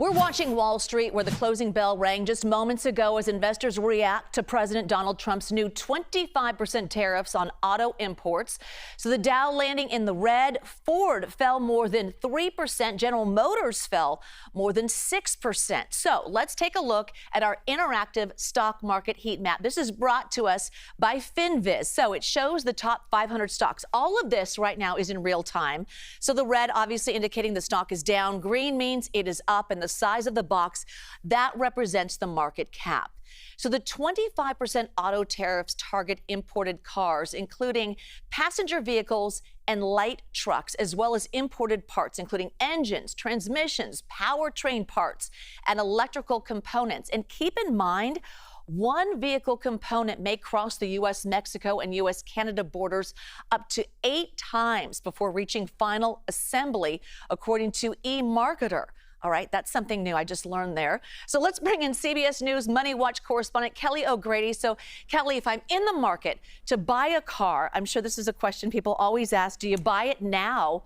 We're watching Wall Street, where the closing bell rang just moments ago as investors react to President Donald Trump's new 25% tariffs on auto imports. So the Dow landing in the red. Ford fell more than 3%. General Motors fell more than 6%. So let's take a look at our interactive stock market heat map. This is brought to us by FinViz. So it shows the top 500 stocks. All of this right now is in real time. So the red obviously indicating the stock is down. Green means it is up, and the size of the box, that represents the market cap. So the 25% auto tariffs target imported cars, including passenger vehicles and light trucks, as well as imported parts, including engines, transmissions, powertrain parts, and electrical components. And keep in mind, one vehicle component may cross the U.S., Mexico, and U.S., Canada borders up to 8 times before reaching final assembly, according to eMarketer. All right, that's something new I just learned there. So let's bring in CBS News MoneyWatch correspondent Kelly O'Grady. So, Kelly, if I'm in the market to buy a car, I'm sure this is a question people always ask, do you buy it now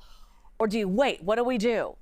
or do you wait? What do we do?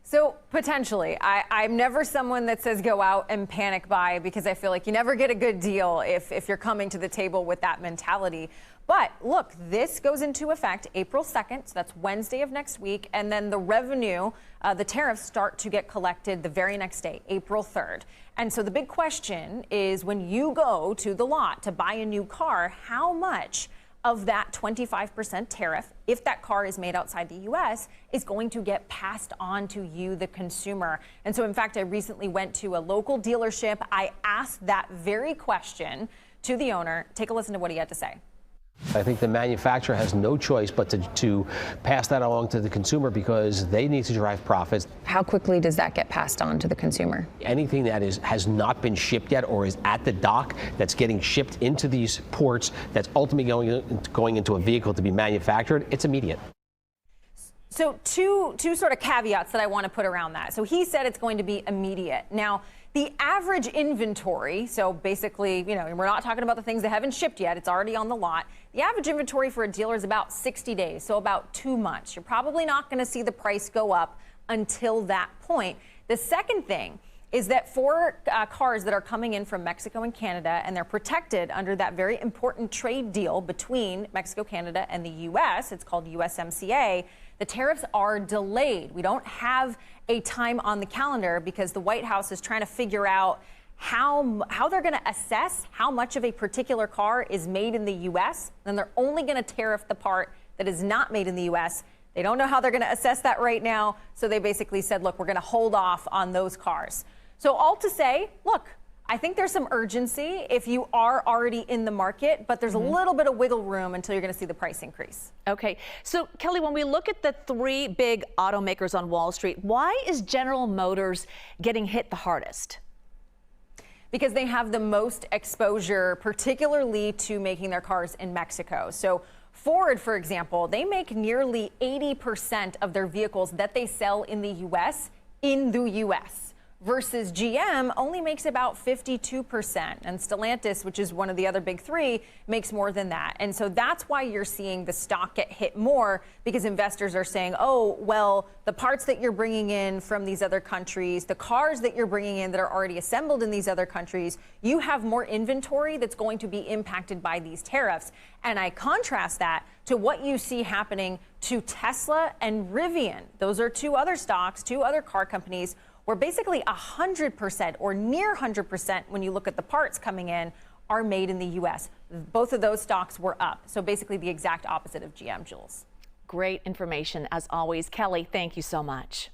So potentially, I'm never someone that says go out and panic buy, because I feel like you never get a good deal if you're coming to the table with that mentality. But look, this goes into effect April 2nd, so that's Wednesday of next week. And then the revenue, the tariffs start to get collected the very next day, April 3rd. And so the big question is, when you go to the lot to buy a new car, how much of that 25% tariff, if that car is made outside the U.S., is going to get passed on to you, the consumer? And so, in fact, I recently went to a local dealership. I asked that very question to the owner. Take a listen to what he had to say. I think the manufacturer has no choice but to pass that along to the consumer, because they need to drive profits. How quickly does that get passed on to the consumer? Anything that has not been shipped yet or is at the dock that's getting shipped into these ports that's ultimately going into a vehicle to be manufactured, it's immediate. So two sort of caveats that I want to put around that. So he said it's going to be immediate. Now, the average inventory, so basically, we're not talking about the things that haven't shipped yet, it's already on the lot. The average inventory for a dealer is about 60 days, so about 2 months. You're probably not going to see the price go up until that point. The second thing is that for cars that are coming in from Mexico and Canada, and they're protected under that very important trade deal between Mexico, Canada, and the U.S., it's called USMCA, the tariffs are delayed. We don't have a time on the calendar, because the White House is trying to figure out how they're going to assess how much of a particular car is made in the U.S. Then they're only going to tariff the part that is not made in the U.S. They don't know how they're going to assess that right now. So they basically said, look, we're going to hold off on those cars. So all to say, look, I think there's some urgency if you are already in the market, but there's a little bit of wiggle room until you're going to see the price increase. Okay. So, Kelly, when we look at the 3 big automakers on Wall Street, why is General Motors getting hit the hardest? Because they have the most exposure, particularly to making their cars in Mexico. So Ford, for example, they make nearly 80% of their vehicles that they sell in the U.S. in the U.S. versus GM only makes about 52%. And Stellantis, which is one of the other big 3, makes more than that. And so that's why you're seeing the stock get hit more, because investors are saying, oh, well, the parts that you're bringing in from these other countries, the cars that you're bringing in that are already assembled in these other countries, you have more inventory that's going to be impacted by these tariffs. And I contrast that to what you see happening to Tesla and Rivian. Those are 2 other stocks, 2 other car companies, where basically 100% or near 100%, when you look at the parts coming in, are made in the U.S. Both of those stocks were up. So basically the exact opposite of GM, Jules. Great information as always. Kelly, thank you so much.